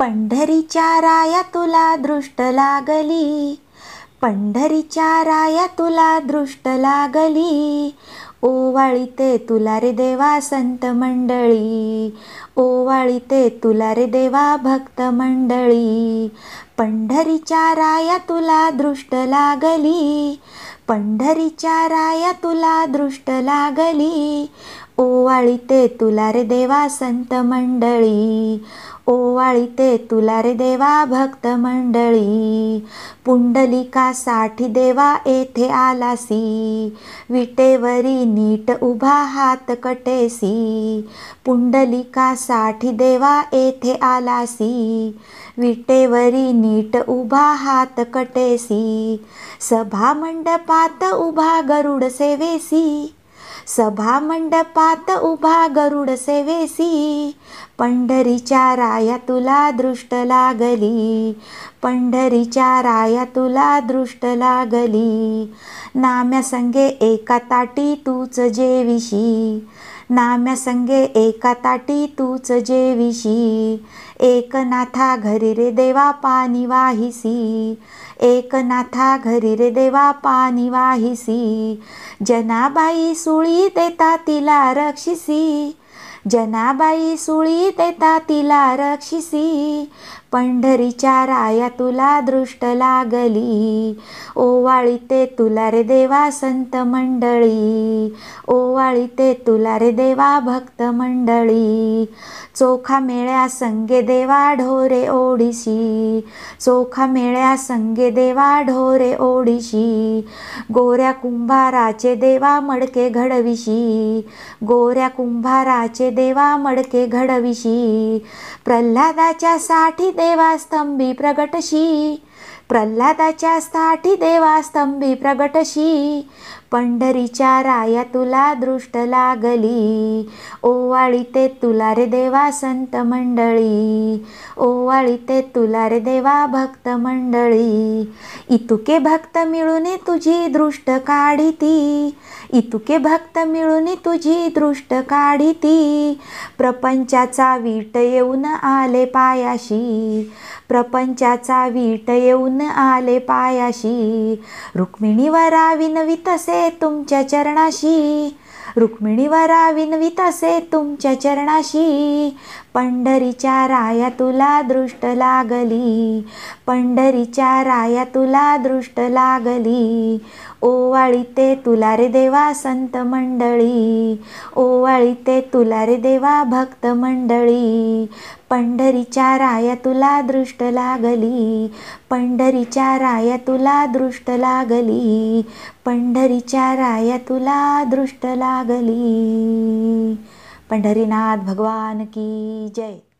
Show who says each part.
Speaker 1: पंढरीच्या राया तुला दृष्ट लागली, पंढरीच्या राया तुला दृष्ट लागली, ओवाळीते तुला रे देवा संत मंडळी, ओवाळीते तुला रे देवा भक्त मंडळी. पंढरीच्या राया तुला दृष्ट लागली, पंढरीच्या राया तुला दृष्ट लागली, ओवाळीते तुला रे देवा संत मंडळी, ओवाळीते तुला रे देवा भक्त मंडळी. पुंडलिकासाठी देवा येथे आलासी, विटेवरी नीट उभा हात कटेसी, पुंडलिकासाठी देवा येथे आलासी, विटेवरी नीट उभा हात कटेसी. सभा मंडपात उभा गरुड सेवेसी, सभा मंडपात उभा गरुड सेवेसी, पंढरीच्या राया तुला दृष्ट लागली, पंढरीच्या राया तुला दृष्ट लागली. नाम्या संगे एका ताटी तूच जेविशी, नाम्या संगे एका ताटी तूच जेविशी, एकनाथा घरी रे देवा पाणी वाहिसी, एकनाथा घरी रे देवा पाणी वाहिसी. जनाबाई सुळी देता तिला रक्षिसी, जनाबाई सुळी देता तिला रक्षिसी, पंढरीच्या राया तुला दृष्ट लागली, ओवाळीते तुला रे देवा संत मंडळी, ओवाळीते तुला रे देवा भक्त मंडळी. चोखा मेळ्या संगे देवा ढोरे ओढीशी, चोखा मेळ्या संगे देवा ढोरे ओढीशी, गोऱ्या कुंभाराचे देवा मडके घडविशी, गोऱ्या कुंभाराचे देवा मडके घडविशी. प्रल्हादाच्या साठी देवा स्तंभी प्रगटशी, प्रल्हादाच्या साठी देवा स्तंभी प्रगटशी, पंढरीच्या राया तुला दृष्ट लागली, ओवाळीते तुला रे देवा संत मंडळी, ओवाळीते तुला रे देवा भक्त मंडळी. इतुके भक्त मिळून तुझी दृष्ट काढिती, इतुके भक्त मिळून तुझी दृष्ट काढिती, प्रपंचाचा वीट येऊन आले पायाशी, प्रपंचाचा वीट येऊन आले पायाशी. रुक्मिणीवरा विनवितसे तुमच्या चरणाशी, रुक्मिणीवरा विनवितसे तुमच्या चरणाशी, पंढरीच्या राया तुला दृष्ट लागली, पंढरीच्या राया तुला दृष्ट लागली, ओवाळीते तुला रे देवा संत मंडळी, ओवाळीते तुला रे देवा भक्त मंडळी. पंढरीच्या राया तुला दृष्ट लागली, पंढरीच्या राया तुला दृष्ट लागली, पंढरीच्या राया तुला दृष्ट लागली. पंढरीनाथ भगवान की जय.